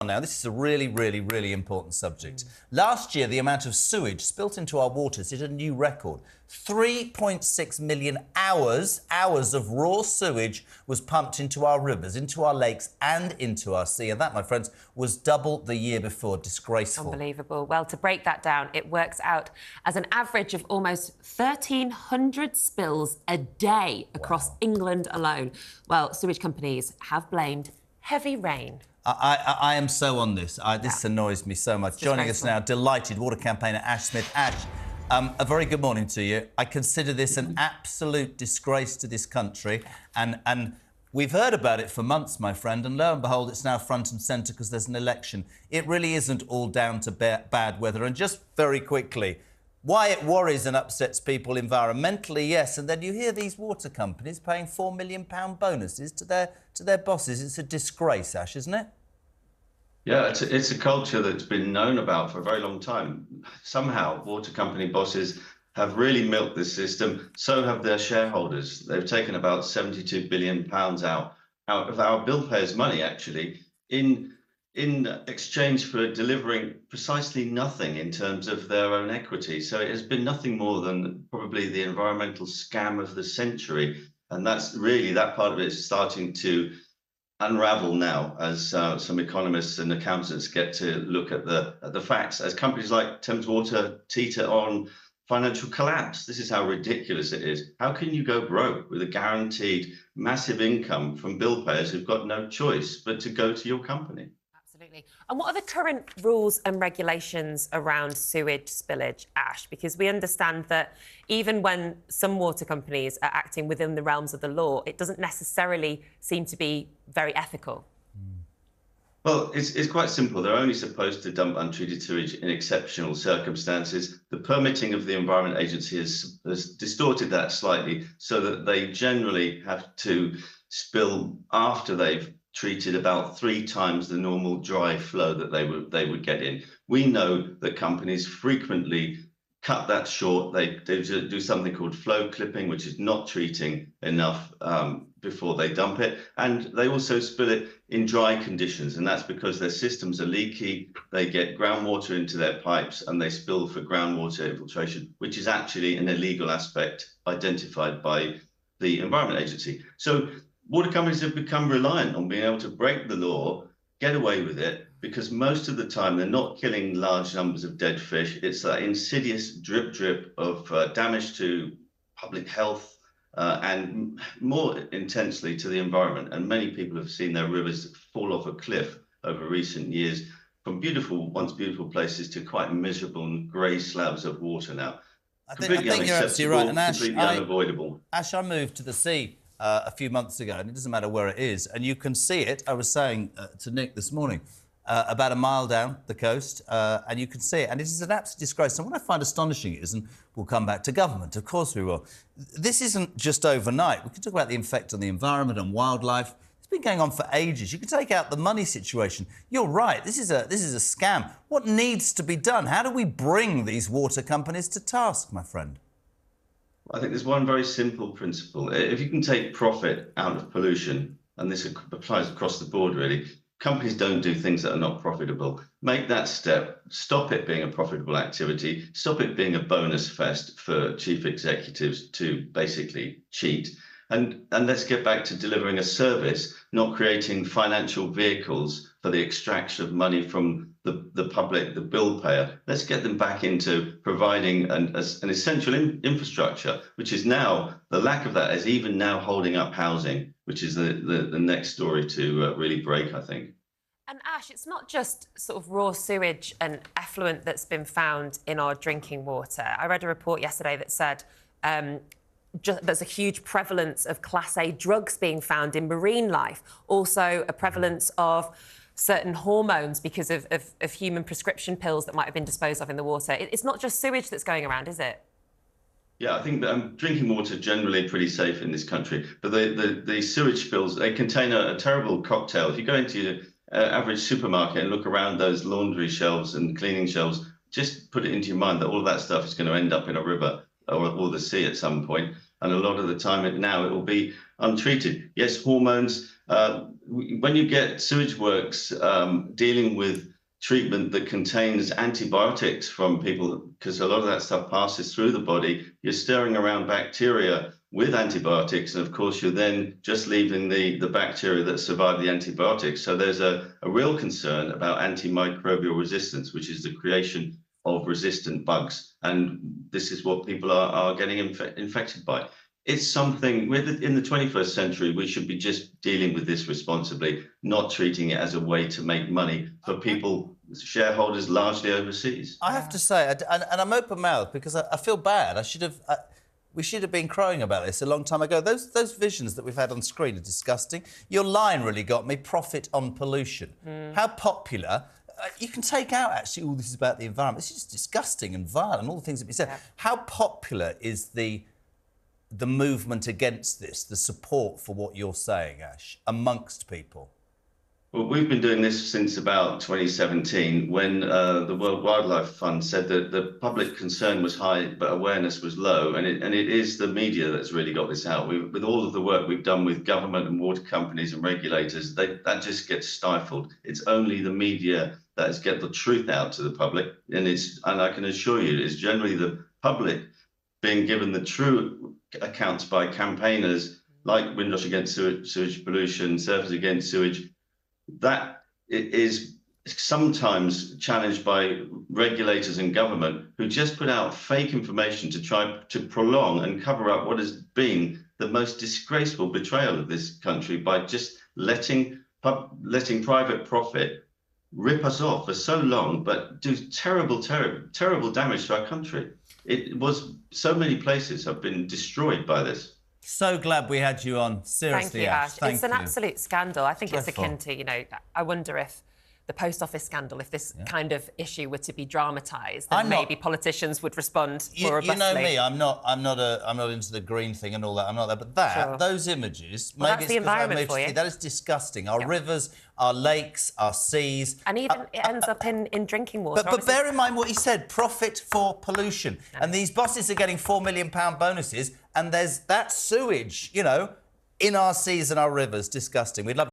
Now, this is a really important subject. Last year, the amount of sewage spilt into our waters hit a new record. 3.6 million hours of raw sewage was pumped into our rivers, into our lakes and into our sea. And that, my friends, was double the year before. Disgraceful. Unbelievable. Well, to break that down, it works out as an average of almost 1,300 spills a day across England alone. Well, sewage companies have blamed heavy rain. I am so on this. This annoys me so much. Joining us now, delighted, water campaigner Ash Smith. Ash, a very good morning to you. I consider this an absolute disgrace to this country. And we've heard about it for months, my friend, and lo and behold, it's now front and centre because there's an election. It really isn't all down to bad weather. And just very quickly, why it worries and upsets people environmentally, yes, and then you hear these water companies paying £4 million bonuses to their bosses. It's a disgrace, Ash, isn't it? Yeah, it's a culture that's been known about for a very long time. Somehow, water company bosses have really milked this system. So have their shareholders. They've taken about £72 billion out of our bill payers' money, actually, in exchange for delivering precisely nothing in terms of their own equity. So it has been nothing more than probably the environmental scam of the century. And that's really, that part of it is starting to unravel now as some economists and accountants get to look at the facts, as companies like Thames Water teeter on financial collapse. This is how ridiculous it is. How can you go broke with a guaranteed massive income from bill payers who've got no choice but to go to your company? Absolutely. And what are the current rules and regulations around sewage spillage, Ash? Because we understand that even when some water companies are acting within the realms of the law, it doesn't necessarily seem to be very ethical. Well, it's quite simple. They're only supposed to dump untreated sewage in exceptional circumstances. The permitting of the Environment Agency has distorted that slightly so that they generally have to spill after they've treated about 3 times the normal dry flow that they would get in. We know that companies frequently cut that short. They do something called flow clipping, which is not treating enough before they dump it. And they also spill it in dry conditions. And that's because their systems are leaky. They get groundwater into their pipes and they spill for groundwater infiltration, which is actually an illegal aspect identified by the Environment Agency. So water companies have become reliant on being able to break the law, get away with it, because most of the time they're not killing large numbers of dead fish. It's that insidious drip of damage to public health and more intensely to the environment. And many people have seen their rivers fall off a cliff over recent years, from once beautiful places to quite miserable and grey slabs of water now. I think you're absolutely right. And Ash, completely unavoidable. Ash, I moved to the sea a few months ago, and it doesn't matter where it is, and you can see it. I was saying to Nick this morning, about a mile down the coast, and you can see it, and it is an absolute disgrace. And what I find astonishing is, and we'll come back to government, of course we will, this isn't just overnight. We can talk about the effect on the environment and wildlife. It's been going on for ages. You can take out the money situation. You're right, this is a scam. What needs to be done? How do we bring these water companies to task, my friend? I think there's one very simple principle. If you can take profit out of pollution, and this applies across the board really, companies don't do things that are not profitable. Make that step, stop it being a profitable activity, stop it being a bonus fest for chief executives to basically cheat. And let's get back to delivering a service, not creating financial vehicles for the extraction of money from the public, the bill payer. Let's get them back into providing an essential infrastructure, which is now, the lack of that is even now holding up housing, which is the next story to really break, I think. And Ash, it's not just sort of raw sewage and effluent that's been found in our drinking water. I read a report yesterday that said there's a huge prevalence of Class A drugs being found in marine life. Also, a prevalence of certain hormones because of human prescription pills that might have been disposed of in the water. It's not just sewage that's going around, is it? Yeah, I think drinking water generally pretty safe in this country, but the sewage spills, they contain a terrible cocktail. If you go into your average supermarket and look around those laundry shelves and cleaning shelves, just put it into your mind that all of that stuff is going to end up in a river or the sea at some point. And a lot of the time now it will be untreated. Yes, hormones When you get sewage works dealing with treatment that contains antibiotics from people, because a lot of that stuff passes through the body, you're stirring around bacteria with antibiotics, and of course you're then just leaving the bacteria that survive the antibiotics. So there's a real concern about antimicrobial resistance, which is the creation of resistant bugs, and this is what people are getting infected by. It's something, in the 21st century, we should be just dealing with this responsibly, not treating it as a way to make money for people, shareholders largely overseas. I have to say, and I'm open-mouthed because I feel bad. We should have been crowing about this a long time ago. Those visions that we've had on screen are disgusting. Your line really got me, profit on pollution. How popular... you can take out, actually, all this is about the environment. It's just disgusting and vile and all the things that we said. Yeah. How popular is the movement against this, the support for what you're saying, Ash, amongst people? Well, we've been doing this since about 2017, when the World Wildlife Fund said that the public concern was high, but awareness was low. And it is the media that's really got this out. With all of the work we've done with government and water companies and regulators, that just gets stifled. It's only the media that has get the truth out to the public. And I can assure you, it's generally the public being given the true accounts by campaigners like Windrush Against Sewage Pollution, Surfers Against Sewage, that it is sometimes challenged by regulators and government who just put out fake information to try to prolong and cover up what has been the most disgraceful betrayal of this country by just letting private profit rip us off for so long, but do terrible damage to our country. So many places have been destroyed by this. So glad we had you on. Seriously, Thank you, Ash. It's an you. absolute scandal. I think Dreadful. it's akin to, I wonder if the post office scandal, if this kind of issue were to be dramatised, then maybe politicians would respond more robustly. You know me, I'm not into the green thing and all that. I'm not there, but those images, well, maybe that's the environment for you. That is disgusting. Our rivers, our lakes, our seas, and even it ends up in drinking water. But bear in mind what he said: profit for pollution. No. And these bosses are getting £4 million bonuses, and there's that sewage, in our seas and our rivers. Disgusting. We'd love.